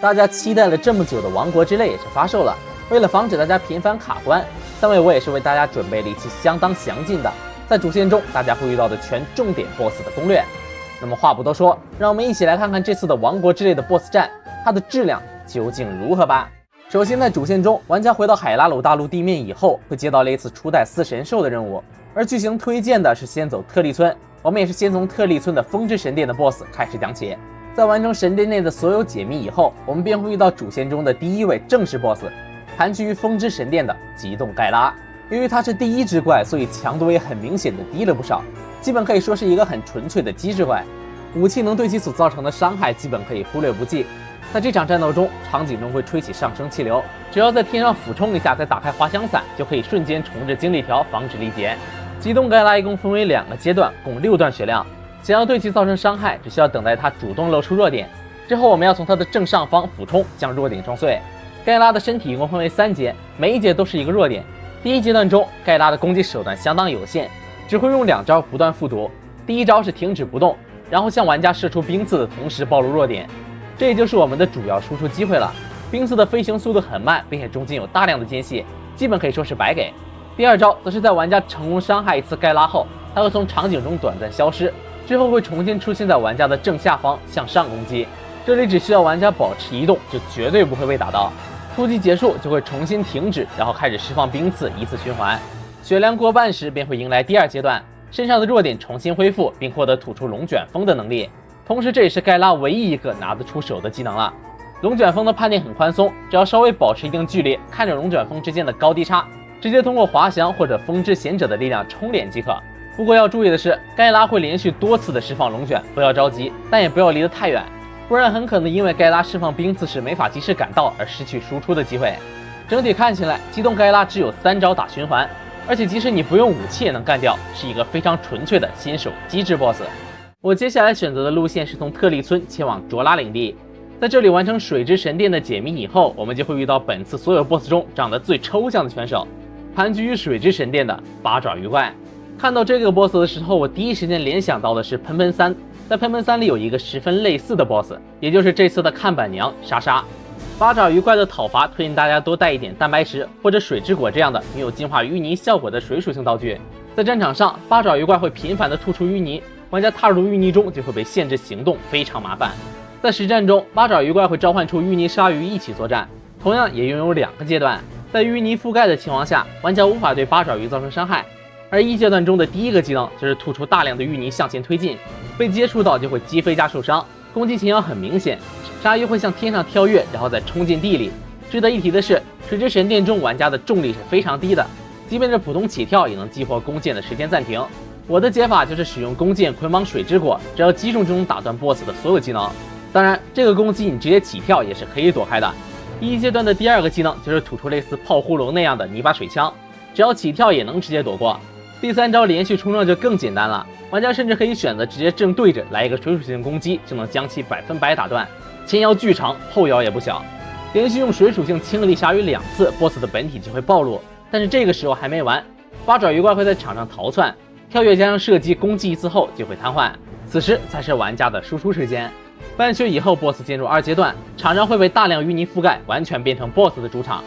大家期待了这么久的王国之泪也是发售了。为了防止大家频繁卡关，3位我也是为大家准备了一期相当详尽的在主线中大家会遇到的全重点 BOSS 的攻略。那么话不多说，让我们一起来看看这次的王国之泪的 BOSS 战，它的质量究竟如何吧。首先在主线中，玩家回到海拉鲁大陆地面以后，会接到类似初代4神兽的任务，而剧情推荐的是先走特利村。我们也是先从特利村的风之神殿的 BOSS 开始讲起。在完成神殿内的所有解密以后，我们便会遇到主线中的第一位正式 BOSS， 盘踞于风之神殿的极冻盖拉。由于它是第1只怪，所以强度也很明显的低了不少，基本可以说是一个很纯粹的机制怪，武器能对其所造成的伤害基本可以忽略不计。在这场战斗中，场景中会吹起上升气流，只要在天上俯冲一下，再打开滑翔伞，就可以瞬间重置精力条，防止力竭。极冻盖拉一共分为2个阶段，共6段血量。想要对其造成伤害，只需要等待它主动露出弱点，之后我们要从它的正上方俯冲，将弱点撞碎。盖拉的身体一共分为3节，每一节都是一个弱点。第1阶段中，盖拉的攻击手段相当有限，只会用2招不断复读。第1招是停止不动，然后向玩家射出冰刺的同时暴露弱点，这也就是我们的主要输出机会了。冰刺的飞行速度很慢，并且中间有大量的间隙，基本可以说是白给。第2招则是在玩家成功伤害一次盖拉后，它会从场景中短暂消失，之后会重新出现在玩家的正下方向上攻击，这里只需要玩家保持移动，就绝对不会被打到。突击结束就会重新停止，然后开始释放冰刺，依次循环。血量过半时便会迎来第2阶段，身上的弱点重新恢复，并获得吐出龙卷风的能力。同时这也是盖拉唯一一个拿得出手的技能了。龙卷风的判定很宽松，只要稍微保持一定距离，看着龙卷风之间的高低差，直接通过滑翔或者风之贤者的力量冲脸即可。不过要注意的是，盖拉会连续多次的释放龙卷，不要着急，但也不要离得太远，不然很可能因为盖拉释放冰刺时没法及时赶到而失去输出的机会。整体看起来，机动盖拉只有3招打循环，而且即使你不用武器也能干掉，是一个非常纯粹的新手机制 BOSS。我接下来选择的路线是从特利村前往卓拉领地，在这里完成水之神殿的解密以后，我们就会遇到本次所有 BOSS 中长得最抽象的选手，盘踞于水之神殿的八爪鱼怪。看到这个 BOSS 的时候，我第一时间联想到的是喷喷3。在喷喷3里有一个十分类似的 BOSS， 也就是这次的看板娘莎莎。八爪鱼怪的讨伐推荐大家多带一点蛋白石或者水之果这样的拥有净化淤泥效果的水属性道具。在战场上，八爪鱼怪会频繁的吐出淤泥，玩家踏入淤泥中就会被限制行动，非常麻烦。在实战中，八爪鱼怪会召唤出淤泥鲨鱼一起作战，同样也拥有2个阶段。在淤泥覆盖的情况下，玩家无法对八爪鱼造成伤害。而1阶段中的第1个技能就是吐出大量的淤泥向前推进，被接触到就会击飞加受伤，攻击前摇很明显，鲨鱼会向天上跳跃，然后再冲进地里。值得一提的是，水之神殿中玩家的重力是非常低的，即便是普通起跳也能激活弓箭的时间暂停。我的解法就是使用弓箭捆绑水之果，只要击中就能打断 BOSS 的所有技能。当然，这个攻击你直接起跳也是可以躲开的。1阶段的第2个技能就是吐出类似炮呼龙那样的泥巴水枪，只要起跳也能直接躲过。第3招连续冲撞就更简单了，玩家甚至可以选择直接正对着来一个水属性攻击，就能将其100%打断。前摇巨长，后摇也不小，连续用水属性清理鲨鱼2次 ，BOSS 的本体就会暴露。但是这个时候还没完，八爪鱼怪会在场上逃窜，跳跃加上射击攻击一次后就会瘫痪，此时才是玩家的输出时间。半血以后 ，BOSS 进入2阶段，场上会被大量淤泥覆盖，完全变成 BOSS 的主场。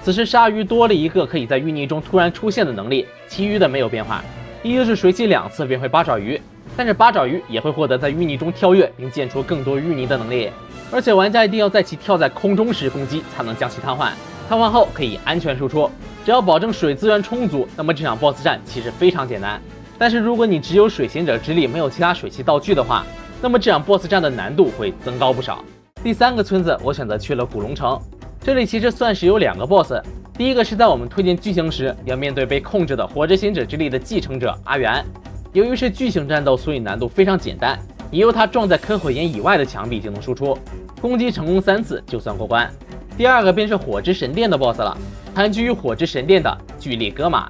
此时鲨鱼多了一个可以在淤泥中突然出现的能力，其余的没有变化。一就是水起2次便会八爪鱼，但是八爪鱼也会获得在淤泥中跳跃并溅出更多淤泥的能力，而且玩家一定要在其跳在空中时攻击才能将其瘫痪，瘫痪后可以安全输出。只要保证水资源充足，那么这场 BOSS 战其实非常简单。但是如果你只有水贤者之力，没有其他水系道具的话，那么这场 BOSS 战的难度会增高不少。第3个村子我选择去了古龙城，这里其实算是有2个 BOSS， 第一个是在我们推荐剧情时要面对被控制的火之贤者之力的继承者阿元，由于是剧情战斗，所以难度非常简单，你由他撞在科火焰以外的墙壁就能输出，攻击成功3次就算过关。第2个便是火之神殿的 BOSS 了，盘踞于火之神殿的巨力哥玛。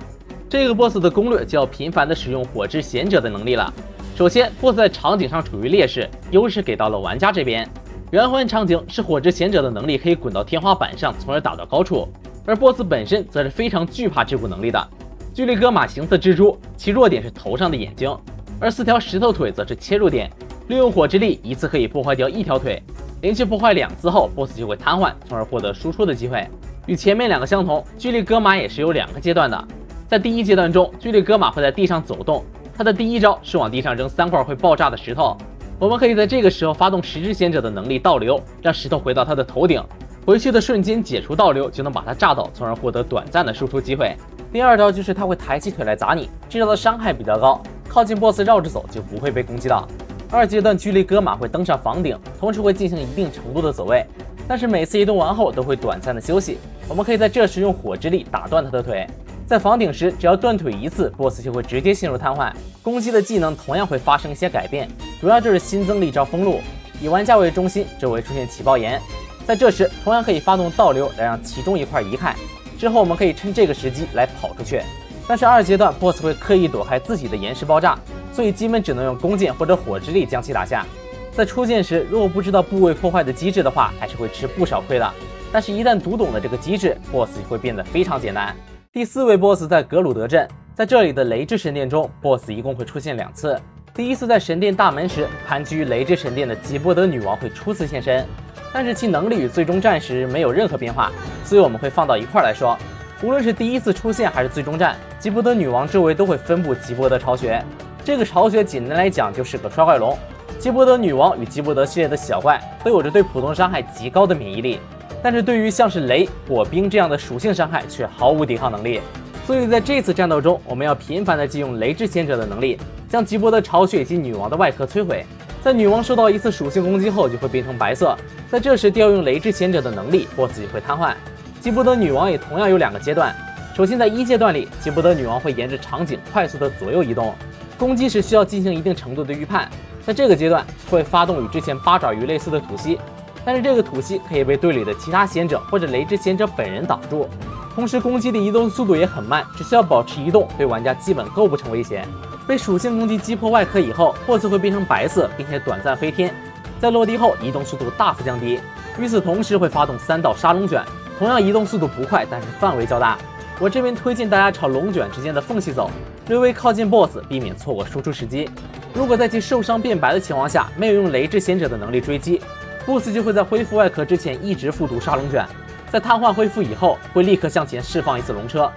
这个 BOSS 的攻略就要频繁的使用火之贤者的能力了。首先 BOSS 在场景上处于劣势，优势给到了玩家这边。圆环场景是火之贤者的能力可以滚到天花板上，从而打到高处，而 BOSS 本身则是非常惧怕这股能力的。巨力哥玛形似蜘蛛，其弱点是头上的眼睛，而4条石头腿则是切入点，利用火之力一次可以破坏掉1条腿。连续破坏2次后 ，BOSS 就会瘫痪，从而获得输出的机会。与前面2个相同，巨力戈马也是有2个阶段的。在第一阶段中，巨力戈马会在地上走动，他的第一招是往地上扔3块会爆炸的石头。我们可以在这个时候发动十之贤者的能力倒流，让石头回到他的头顶，回去的瞬间解除倒流，就能把他炸倒，从而获得短暂的输出机会。第二招就是他会抬起腿来砸你，这招的伤害比较高，靠近 BOSS 绕着走就不会被攻击到。2阶段巨力戈马会登上房顶，同时会进行一定程度的走位，但是每次移动完后都会短暂的休息。我们可以在这时用火之力打断他的腿。在房顶时，只要断腿1次 ，BOSS 就会直接陷入瘫痪。攻击的技能同样会发生一些改变，主要就是新增了一招封路，以玩家为中心，周围出现起爆炎。在这时，同样可以发动倒流来让其中一块移开，之后我们可以趁这个时机来跑出去。但是2阶段 BOSS 会刻意躲开自己的岩石爆炸，所以基本只能用弓箭或者火之力将其打下。在出剑时，如果不知道部位破坏的机制的话，还是会吃不少亏的。但是，一旦读懂了这个机制 ，BOSS 会变得非常简单。第4位 BOSS 在格鲁德镇，在这里的雷之神殿中 ，BOSS 一共会出现2次。第一次在神殿大门时，盘踞于雷之神殿的吉伯德女王会初次现身，但是其能力与最终战时没有任何变化，所以我们会放到一块来说。无论是第一次出现还是最终战，吉伯德女王周围都会分布吉伯德巢穴。这个巢穴简单来讲就是个摔怪龙。吉伯德女王与吉伯德系列的小怪都有着对普通伤害极高的免疫力，但是对于像是雷、火、冰这样的属性伤害却毫无抵抗能力。所以在这次战斗中，我们要频繁的借用雷之贤者的能力，将吉伯德巢穴以及女王的外壳摧毁。在女王受到1次属性攻击后，就会变成白色，在这时调用雷之贤者的能力 ，BOSS 也会瘫痪。吉伯德女王也同样有2个阶段。首先，在1阶段里，吉伯德女王会沿着场景快速的左右移动，攻击时需要进行一定程度的预判。在这个阶段会发动与之前八爪鱼类似的吐息，但是这个吐息可以被队里的其他贤者或者雷之贤者本人挡住。同时攻击的移动速度也很慢，只需要保持移动，对玩家基本构不成威胁。被属性攻击击破外壳以后，BOSS 会变成白色，并且短暂飞天，在落地后移动速度大幅降低。与此同时会发动3道沙龙卷，同样移动速度不快，但是范围较大。我这边推荐大家朝龙卷之间的缝隙走，略微靠近 BOSS， 避免错过输出时机。如果在其受伤变白的情况下，没有用雷之贤者的能力追击，BOSS 就会在恢复外壳之前一直复读沙龙卷，在瘫痪恢复以后，会立刻向前释放1次龙车。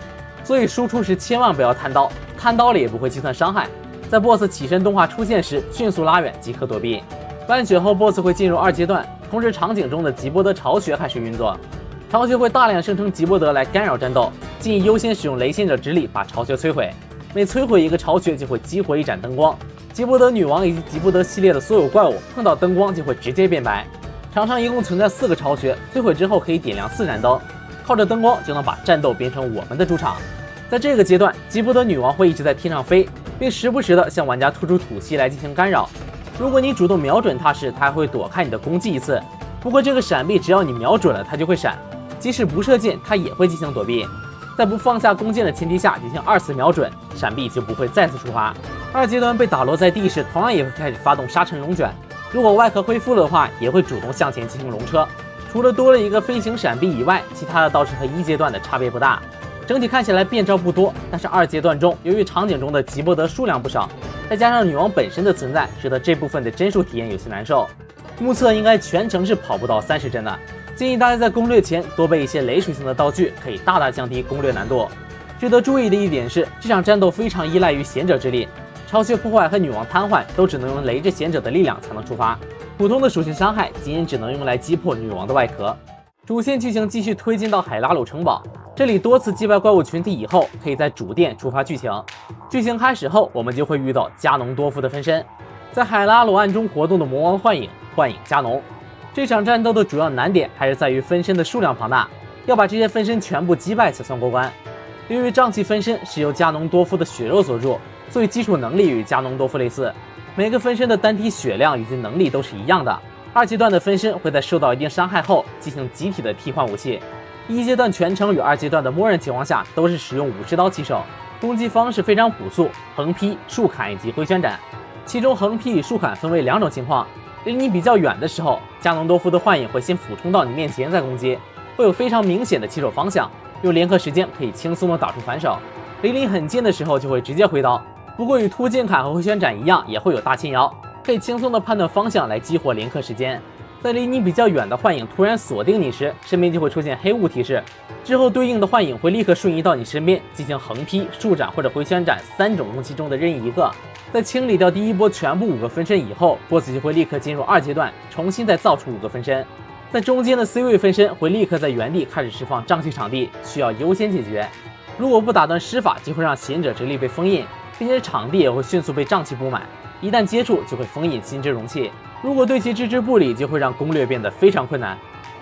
所以输出时千万不要贪刀，贪刀了也不会计算伤害。在 BOSS 起身动画出现时，迅速拉远即可躲避。完血后 ，BOSS 会进入2阶段，同时场景中的吉伯德巢穴开始运作。巢穴会大量生成吉伯德来干扰战斗，建议优先使用雷贤者之力把巢穴摧毁。每摧毁1个巢穴就会激活1盏灯光，吉伯德女王以及吉伯德系列的所有怪物碰到灯光就会直接变白。场上一共存在4个巢穴，摧毁之后可以点亮4盏灯，靠着灯光就能把战斗变成我们的主场。在这个阶段，吉伯德女王会一直在天上飞，并时不时的向玩家吐出吐息来进行干扰。如果你主动瞄准它时，它还会躲开你的攻击1次。不过这个闪避只要你瞄准了，它就会闪。即使不射箭，它也会进行躲避。在不放下弓箭的前提下进行2次瞄准，闪避就不会再次触发。2阶段被打落在地时，同样也会开始发动沙尘龙卷。如果外壳恢复了的话，也会主动向前进行龙车。除了多了一个飞行闪避以外，其他的倒是和1阶段的差别不大。整体看起来变招不多，但是2阶段中，由于场景中的吉伯德数量不少，再加上女王本身的存在，使得这部分的帧数体验有些难受。目测应该全程是跑不到30帧的。建议大家在攻略前多备一些雷属性的道具，可以大大降低攻略难度。值得注意的一点是，这场战斗非常依赖于贤者之力，巢穴破坏和女王瘫痪都只能用雷之贤者的力量才能触发，普通的属性伤害仅只能用来击破女王的外壳。主线剧情继续推进到海拉鲁城堡，这里多次击败怪物群体以后，可以在主殿触发剧情。剧情开始后，我们就会遇到加农多夫的分身，在海拉鲁暗中活动的魔王幻影加农。这场战斗的主要难点还是在于分身的数量庞大，要把这些分身全部击败才算过关。由于瘴气分身是由加农多夫的血肉所铸，所以基础能力与加农多夫类似，每个分身的单体血量以及能力都是一样的。2阶段的分身会在受到一定伤害后进行集体的替换武器。1阶段全程与2阶段的默认情况下都是使用武士刀起手，攻击方式非常朴素，横劈、竖砍以及挥旋斩。其中横劈与竖砍分为2种情况。离你比较远的时候，加农多夫的幻影会先俯冲到你面前再攻击，会有非常明显的起手方向，用连克时间可以轻松的打出反手。离你很近的时候就会直接挥刀，不过与突剑砍和挥旋斩一样，也会有大千摇，可以轻松的判断方向来激活连克时间。在离你比较远的幻影突然锁定你时，身边就会出现黑雾提示，之后对应的幻影会立刻瞬移到你身边，进行横劈、竖斩或者回旋斩3种攻击中的任意一个。在清理掉第一波全部5个分身以后 ，BOSS 就会立刻进入2阶段，重新再造出5个分身。在中间的 C 位分身会立刻在原地开始释放瘴气场地，需要优先解决。如果不打断施法，就会让贤者之力被封印，并且场地也会迅速被瘴气布满，一旦接触就会封印心之容器。如果对其置之不理，就会让攻略变得非常困难。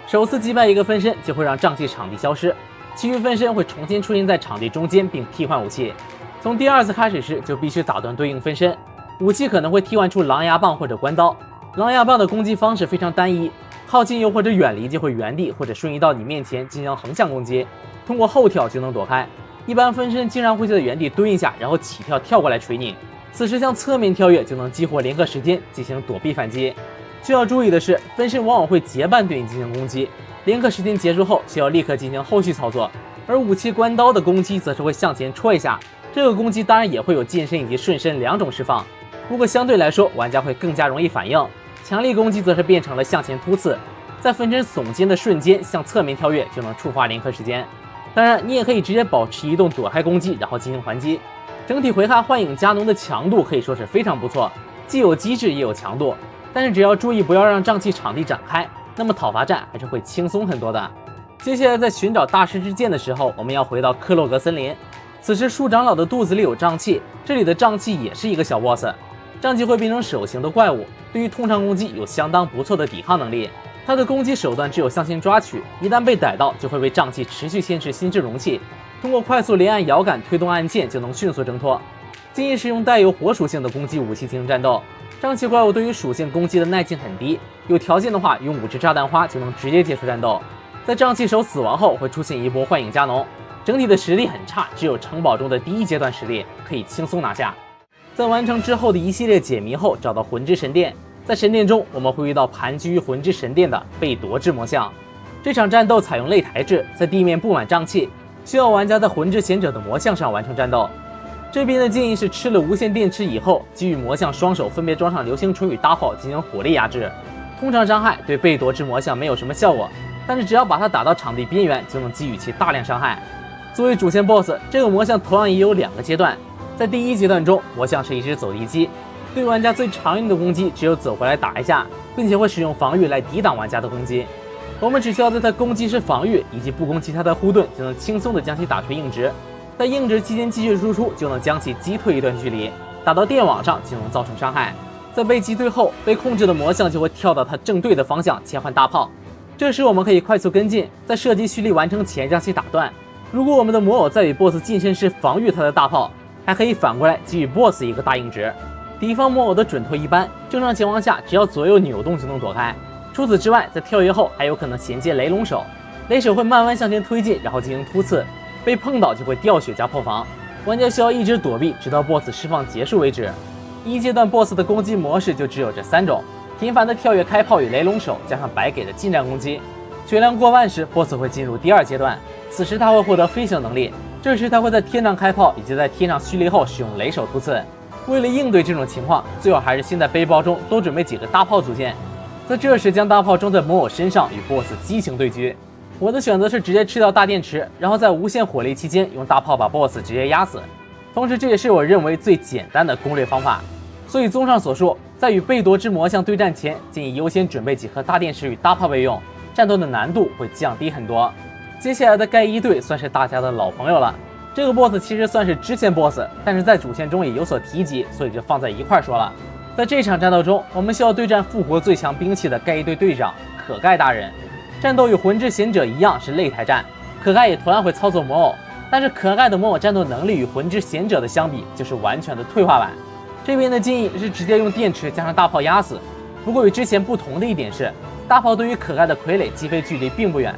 首次击败一个分身就会让瘴气场地消失，其余分身会重新出现在场地中间并替换武器。从第2次开始时就必须打断对应分身，武器可能会替换出狼牙棒或者关刀。狼牙棒的攻击方式非常单一，靠近又或者远离就会原地或者瞬移到你面前进行横向攻击，通过后跳就能躲开。一般分身经常会在原地蹲一下，然后起跳跳过来锤你，此时向侧面跳跃就能激活联合时间进行躲避反击。需要注意的是，分身往往会结伴对你进行攻击，联合时间结束后需要立刻进行后续操作，而武器关刀的攻击则是会向前戳一下，这个攻击当然也会有近身以及瞬身2种释放，不过相对来说玩家会更加容易反应。强力攻击则是变成了向前突刺，在分身耸肩的瞬间向侧面跳跃就能触发联合时间。当然你也可以直接保持移动躲开攻击，然后进行还击。整体回看幻影加农的强度可以说是非常不错，既有机制也有强度，但是只要注意不要让瘴气场地展开，那么讨伐战还是会轻松很多的。接下来在寻找大师之剑的时候，我们要回到克洛格森林。此时树长老的肚子里有瘴气，这里的瘴气也是一个小 boss， 瘴气会变成手型的怪物，对于通常攻击有相当不错的抵抗能力。它的攻击手段只有向前抓取，一旦被逮到就会被瘴气持续侵蚀心智容器，通过快速连按摇杆推动按键就能迅速挣脱。建议使用带有火属性的攻击武器进行战斗。瘴气怪物对于属性攻击的耐性很低，有条件的话用5只炸弹花就能直接结束战斗。在瘴气手死亡后会出现一波幻影加农，整体的实力很差，只有城堡中的第1阶段实力，可以轻松拿下。在完成之后的一系列解谜后，找到魂之神殿。在神殿中，我们会遇到盘踞于魂之神殿的被夺之魔像。这场战斗采用擂台制，在地面布满瘴气，需要玩家在魂之贤者的魔像上完成战斗。这边的建议是吃了无线电池以后，给予魔像双手分别装上流星锤与大炮进行火力压制。通常伤害对被夺之魔像没有什么效果，但是只要把它打到场地边缘，就能给予其大量伤害。作为主线 BOSS， 这个魔像同样也有2个阶段。在第1阶段中，魔像是一只走地鸡，对玩家最常用的攻击只有走过来打一下，并且会使用防御来抵挡玩家的攻击。我们只需要在它攻击时防御以及不攻击它的护盾，就能轻松的将其打锤硬直。在硬直期间继续输出，就能将其击退一段距离，打到电网上就能造成伤害。在被击退后，被控制的魔像就会跳到它正对的方向切换大炮，这时我们可以快速跟进，在射击蓄力完成前将其打断。如果我们的魔偶在与 BOSS 近身时防御他的大炮，还可以反过来给予 BOSS 一个大硬直。敌方魔偶的准头一般，正常情况下只要左右扭动就能躲开。除此之外，在跳跃后还有可能衔接雷龙手，雷手会慢慢向前推进，然后进行突刺，被碰到就会掉血加破防。玩家需要一直躲避，直到 BOSS 释放结束为止。1阶段 BOSS 的攻击模式就只有这3种：频繁的跳跃开炮与雷龙手，加上白给的近战攻击。血量过万时 ，BOSS 会进入第2阶段，此时他会获得飞行能力，这时他会在天上开炮，以及在天上蓄力后使用雷手突刺。为了应对这种情况，最好还是先在背包中多准备几个大炮组件，在这时将大炮装在魔偶身上与 BOSS 激情对狙。我的选择是直接吃掉大电池，然后在无限火力期间用大炮把 BOSS 直接压死。同时这也是我认为最简单的攻略方法。所以综上所述，在与被夺之魔像对战前，建议优先准备几颗大电池与大炮备用，战斗的难度会降低很多。接下来的盖伊队算是大家的老朋友了。这个 BOSS 其实算是支线 BOSS， 但是在主线中也有所提及，所以就放在一块说了。在这场战斗中，我们需要对战复活最强兵器的盖伊队队长可盖大人。战斗与魂之贤者一样是擂台战，可盖也同样会操作魔偶，但是可盖的魔偶战斗能力与魂之贤者的相比就是完全的退化版。这边的建议是直接用电池加上大炮压死。不过与之前不同的一点是，大炮对于可盖的傀儡击飞距离并不远，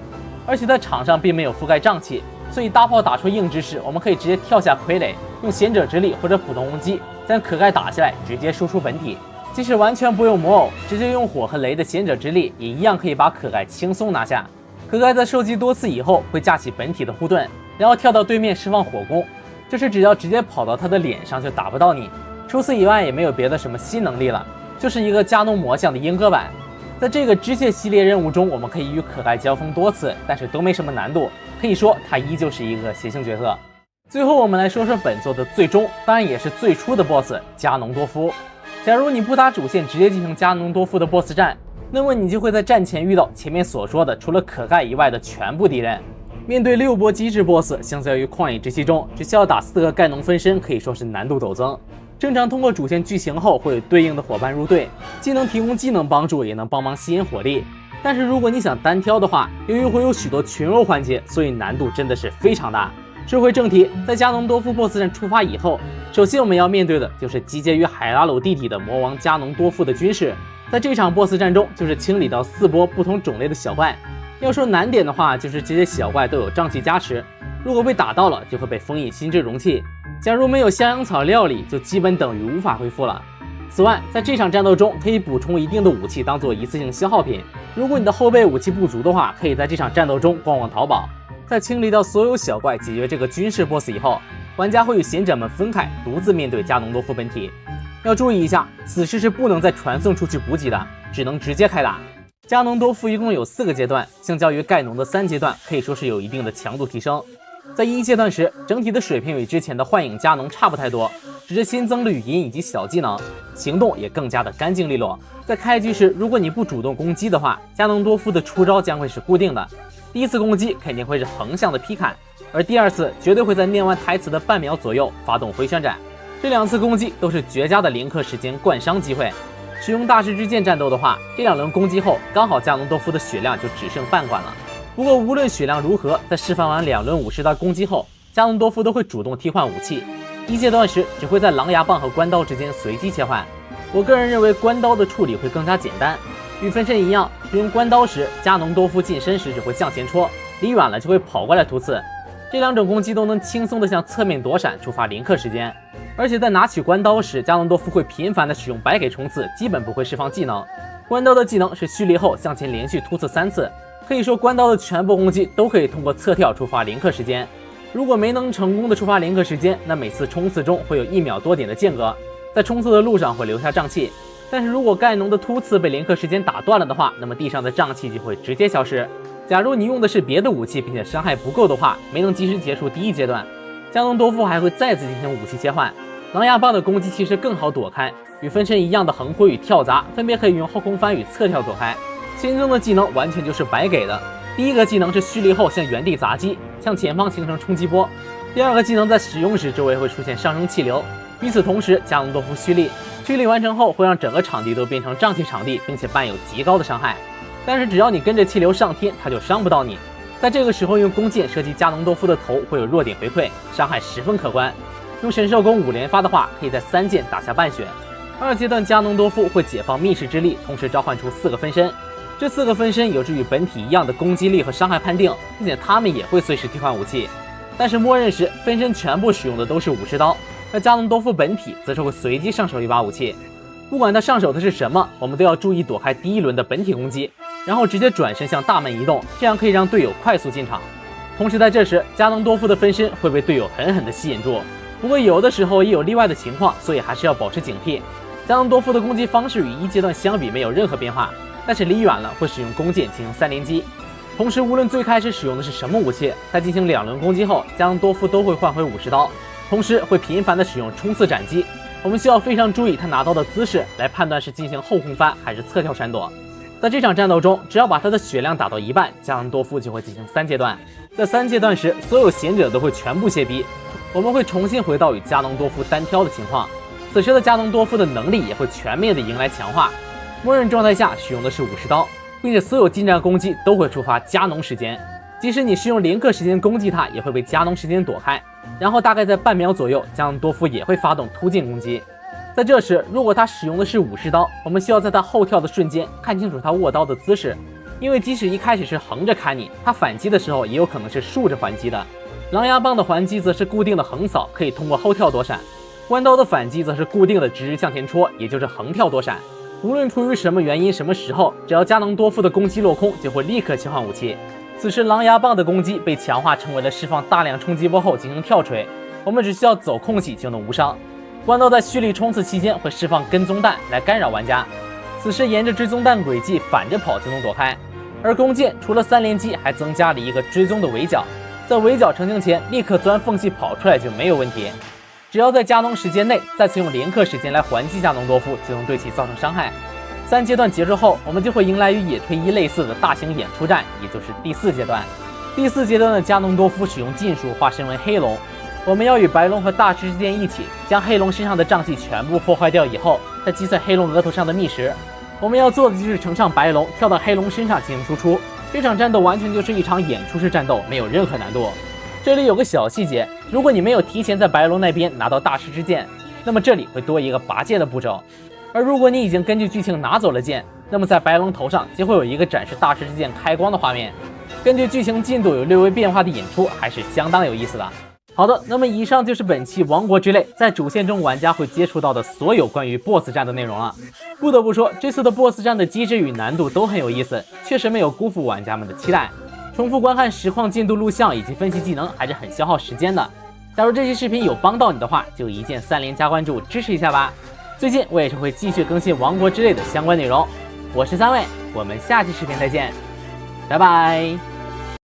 而且在场上并没有覆盖瘴气，所以大炮打出硬直时，我们可以直接跳下傀儡，用贤者之力或者普通攻击将可盖打下来，直接输出本体。即使完全不用魔偶，直接用火和雷的贤者之力，也一样可以把可盖轻松拿下。可盖在受击多次以后，会架起本体的护盾，然后跳到对面释放火攻，这时只要直接跑到他的脸上就打不到你。除此以外也没有别的什么新能力了，就是一个加农魔像的阉割版。在这个支线系列任务中，我们可以与可盖交锋多次，但是都没什么难度，可以说他依旧是一个谐星角色。最后我们来说说本作的最终，当然也是最初的 BOSS 加农多夫。假如你不打主线直接进行加农多夫的 BOSS 战，那么你就会在战前遇到前面所说的除了可盖以外的全部敌人。面对6波机制 BOSS， 相较于旷野之息中只需要打4个盖农分身，可以说是难度陡增。正常通过主线剧情后，会有对应的伙伴入队，既能提供技能帮助，也能帮忙吸引火力。但是如果你想单挑的话，由于会有许多群殴环节，所以难度真的是非常大。说回正题，在加农多夫 BOSS 战出发以后，首先我们要面对的就是集结于海拉鲁地底的魔王加农多夫的军士。在这场 BOSS 战中，就是清理到4波不同种类的小怪。要说难点的话，就是这些小怪都有瘴气加持，如果被打到了，就会被封印心智容器。假如没有香阳草料理，就基本等于无法恢复了。此外，在这场战斗中可以补充一定的武器当做一次性消耗品。如果你的后备武器不足的话，可以在这场战斗中逛逛淘宝。在清理到所有小怪，解决这个军事 BOSS 以后，玩家会与贤者们分开，独自面对加农多夫本体。要注意一下，此时是不能再传送出去补给的，只能直接开打。加农多夫一共有4个阶段，相较于盖农的3阶段，可以说是有一定的强度提升。在1阶段时，整体的水平与之前的幻影加农差不太多，只是新增了语音以及小技能，行动也更加的干净利落。在开局时，如果你不主动攻击的话，加农多夫的出招将会是固定的。第一次攻击肯定会是横向的劈砍，而第2次绝对会在念完台词的半秒左右发动回旋斩。这2次攻击都是绝佳的零氪时间灌伤机会。使用大师之剑战斗的话，这2轮攻击后，刚好加农多夫的血量就只剩半管了。不过无论血量如何，在释放完2轮50刀攻击后，加农多夫都会主动替换武器。1阶段时只会在狼牙棒和关刀之间随机切换。我个人认为关刀的处理会更加简单。与分身一样，使用关刀时，加农多夫近身时只会向前戳，离远了就会跑过来突刺。这2种攻击都能轻松的向侧面躲闪，触发零氪时间。而且在拿取关刀时，加农多夫会频繁的使用白给冲刺，基本不会释放技能。关刀的技能是蓄力后向前连续突刺3次，可以说关刀的全部攻击都可以通过侧跳触发零氪时间。如果没能成功的触发零氪时间，那每次冲刺中会有1秒多点的间隔，在冲刺的路上会留下瘴气。但是如果盖农的突刺被零氪时间打断了的话，那么地上的瘴气就会直接消失。假如你用的是别的武器，并且伤害不够的话，没能及时结束第1阶段，加农多夫还会再次进行武器切换。狼牙棒的攻击其实更好躲开，与分身一样的横挥与跳砸分别可以用后空翻与侧跳躲开。新增的技能完全就是白给的。第1个技能是蓄力后向原地砸击，向前方形成冲击波。第2个技能在使用时周围会出现上升气流，与此同时加农多夫蓄力完成后会让整个场地都变成瘴气场地，并且伴有极高的伤害。但是只要你跟着气流上天，它就伤不到你。在这个时候用弓箭射击加农多夫的头会有弱点回馈，伤害十分可观。用神兽弓5连发的话，可以在3箭打下半血。2阶段加农多夫会解放密室之力，同时召唤出4个分身。这4个分身有着与本体一样的攻击力和伤害判定，并且他们也会随时替换武器。但是默认时，分身全部使用的都是武士刀，而加农多夫本体则是会随机上手一把武器。不管他上手的是什么，我们都要注意躲开第1轮的本体攻击，然后直接转身向大门移动，这样可以让队友快速进场。同时在这时，加农多夫的分身会被队友狠狠地吸引住。不过有的时候也有例外的情况，所以还是要保持警惕。加农多夫的攻击方式与1阶段相比没有任何变化，但是离远了会使用弓箭进行3连击。同时无论最开始使用的是什么武器，在进行2轮攻击后，加农多夫都会换回武士刀，同时会频繁的使用冲刺斩击。我们需要非常注意他拿刀的姿势，来判断是进行后空翻还是侧跳闪躲。在这场战斗中，只要把他的血量打到一半，加农多夫就会进行3阶段。在3阶段时，所有贤者都会全部卸逼，我们会重新回到与加农多夫单挑的情况。此时的加农多夫的能力也会全面的迎来强化。默认状态下使用的是武士刀，并且所有近战攻击都会触发加农时间，即使你是用零氪时间攻击他，也会被加农时间躲开。然后大概在半秒左右，加农多夫也会发动突进攻击。在这时，如果他使用的是武士刀，我们需要在他后跳的瞬间看清楚他握刀的姿势，因为即使一开始是横着砍你，他反击的时候也有可能是竖着还击的。狼牙棒的还击则是固定的横扫，可以通过后跳躲闪；关刀的反击则是固定的直直向前戳，也就是横跳躲闪。无论出于什么原因、什么时候，只要加农多夫的攻击落空，就会立刻切换武器。此时狼牙棒的攻击被强化成为了释放大量冲击波后进行跳锤，我们只需要走空隙就能无伤。关刀在蓄力冲刺期间会释放跟踪弹来干扰玩家。此时沿着追踪弹轨迹反着跑就能躲开。而弓箭除了3连击，还增加了一个追踪的围剿，在围剿成型前立刻钻缝隙跑出来就没有问题。只要在加农时间内再次用连克时间来还击加农多夫，就能对其造成伤害。3阶段结束后，我们就会迎来与野炊1类似的大型演出战，也就是第4阶段。第4阶段的加农多夫使用禁术化身为黑龙，我们要与白龙和大师之间一起将黑龙身上的瘴气全部破坏掉以后，再击碎黑龙额头上的密石。我们要做的就是乘上白龙跳到黑龙身上进行输出。这场战斗完全就是一场演出式战斗，没有任何难度。这里有个小细节，如果你没有提前在白龙那边拿到大师之剑，那么这里会多一个拔剑的步骤。而如果你已经根据剧情拿走了剑，那么在白龙头上就会有一个展示大师之剑开光的画面。根据剧情进度有略微变化的演出，还是相当有意思的。好的，那么以上就是本期《王国之泪》在主线中玩家会接触到的所有关于 BOSS 战的内容了。不得不说，这次的 BOSS 战的机制与难度都很有意思，确实没有辜负玩家们的期待。重复观看实况进度录像以及分析技能还是很消耗时间的。假如这期视频有帮到你的话，就一键3连加关注支持一下吧。最近我也是会继续更新《王国之泪》的相关内容。我是3位，我们下期视频再见，拜拜。